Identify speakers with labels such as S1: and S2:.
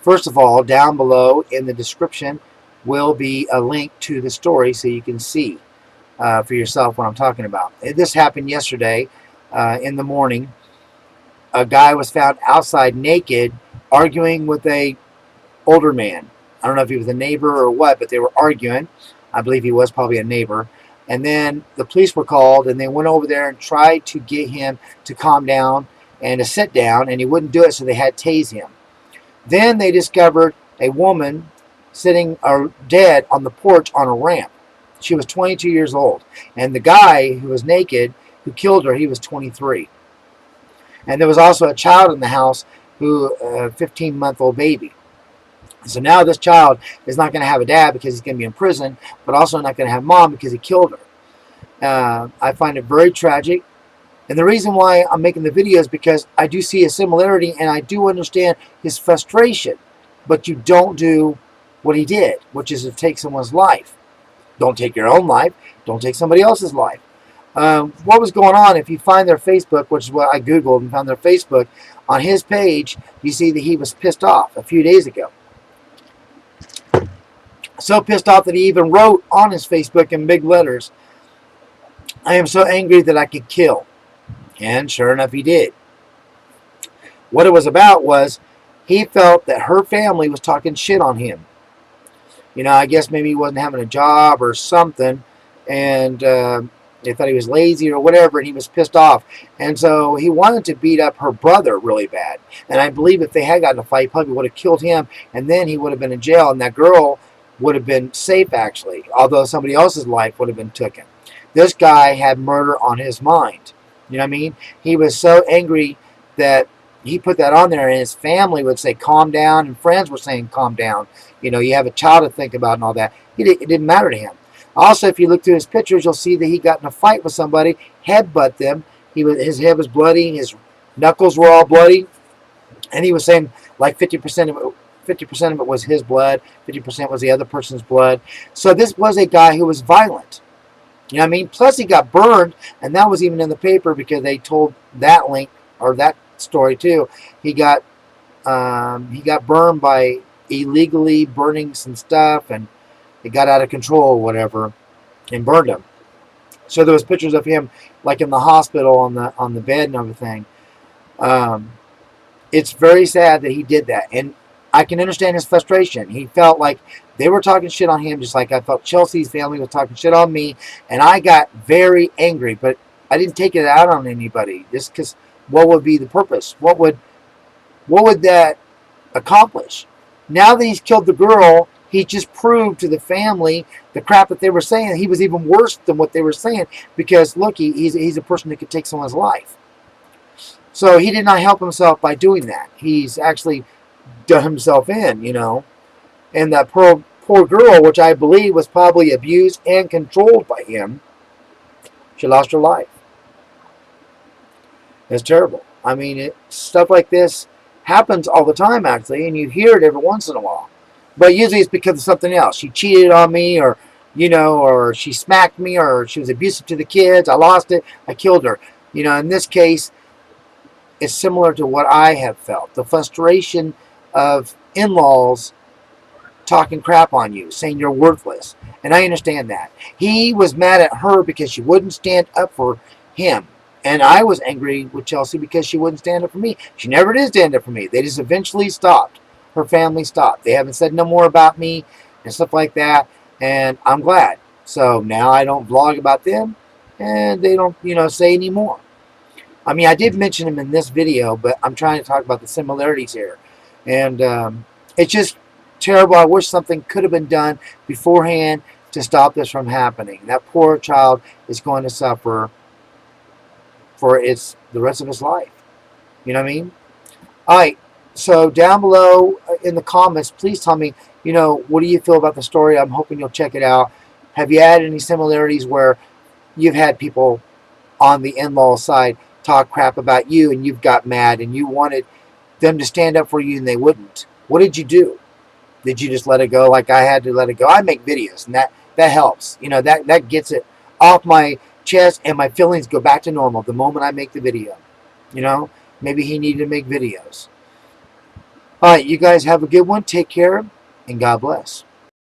S1: First of all, down below in the description will be a link to the story so you can see for yourself what I'm talking about. This happened yesterday in the morning. A guy was found outside naked arguing with a older man. I don't know if he was a neighbor or what, but they were arguing. I believe he was probably a neighbor. And then the police were called, and they went over there and tried to get him to calm down and to sit down, and he wouldn't do it, so they had to tase him. Then they discovered a woman sitting dead on the porch on a ramp. She was 22 years old. And the guy who was naked, who killed her, he was 23. And there was also a child in the house, a 15-month-old baby. So now this child is not going to have a dad because he's going to be in prison, but also not going to have mom because he killed her. I find it very tragic. And the reason why I'm making the video is because I do see a similarity and I do understand his frustration. But you don't do what he did, which is to take someone's life. Don't take your own life. Don't take somebody else's life. What was going on, if you find their Facebook, which is what I Googled and found their Facebook, on his page, you see that he was pissed off a few days ago. So pissed off that he even wrote on his Facebook in big letters, "I am so angry that I could kill." And sure enough, he did. What it was about was he felt that her family was talking shit on him. You know, I guess maybe he wasn't having a job or something, and they thought he was lazy or whatever, and he was pissed off. And so he wanted to beat up her brother really bad. And I believe if they had gotten a fight, he probably would have killed him, and then he would have been in jail, and that girl would have been safe, actually, although somebody else's life would have been taken. This guy had murder on his mind. You know what I mean? He was so angry that he put that on there, and his family would say, calm down, and friends were saying, calm down. You know, you have a child to think about and all that. It didn't matter to him. Also, if you look through his pictures, you'll see that he got in a fight with somebody, headbutt them. His head was bloody, his knuckles were all bloody, and he was saying like 50% of it was his blood, 50% was the other person's blood. So this was a guy who was violent. You know what I mean? Plus he got burned, and that was even in the paper because they told that link or that story too. He got burned by illegally burning some stuff, and it got out of control or whatever, and burned him. So there was pictures of him like in the hospital on the bed and everything. It's very sad that he did that, and I can understand his frustration. He felt like they were talking shit on him, just like I felt Chelsea's family was talking shit on me, and I got very angry, but I didn't take it out on anybody. Just because, what would be the purpose? What would that accomplish? Now that he's killed the girl, he just proved to the family the crap that they were saying. He was even worse than what they were saying because, look, he's a person that could take someone's life. So he did not help himself by doing that. He's actually done himself in, you know. And that poor girl, which I believe was probably abused and controlled by him, she lost her life. It's terrible. I mean, stuff like this happens all the time, actually, and you hear it every once in a while. But usually it's because of something else. She cheated on me, or, you know, or she smacked me, or she was abusive to the kids. I lost it. I killed her. You know, in this case, it's similar to what I have felt. The frustration of in-laws talking crap on you, saying you're worthless. And I understand that. He was mad at her because she wouldn't stand up for him. And I was angry with Chelsea because she wouldn't stand up for me. She never did stand up for me. They just eventually stopped. Her family stopped. They haven't said no more about me and stuff like that. And I'm glad. So now I don't vlog about them. And they don't, you know, say any more. I mean, I did mention them in this video, but I'm trying to talk about the similarities here. And it's just terrible. I wish something could have been done beforehand to stop this from happening. That poor child is going to suffer for the rest of his life. You know what I mean? All right. So down below in the comments, please tell me, you know, what do you feel about the story? I'm hoping you'll check it out. Have you had any similarities where you've had people on the in-law side talk crap about you and you've got mad and you wanted them to stand up for you and they wouldn't? What did you do? Did you just let it go like I had to let it go? I make videos, and that helps. You know, that gets it off my chest, and my feelings go back to normal the moment I make the video. You know, maybe he needed to make videos. All right, you guys have a good one. Take care, and God bless.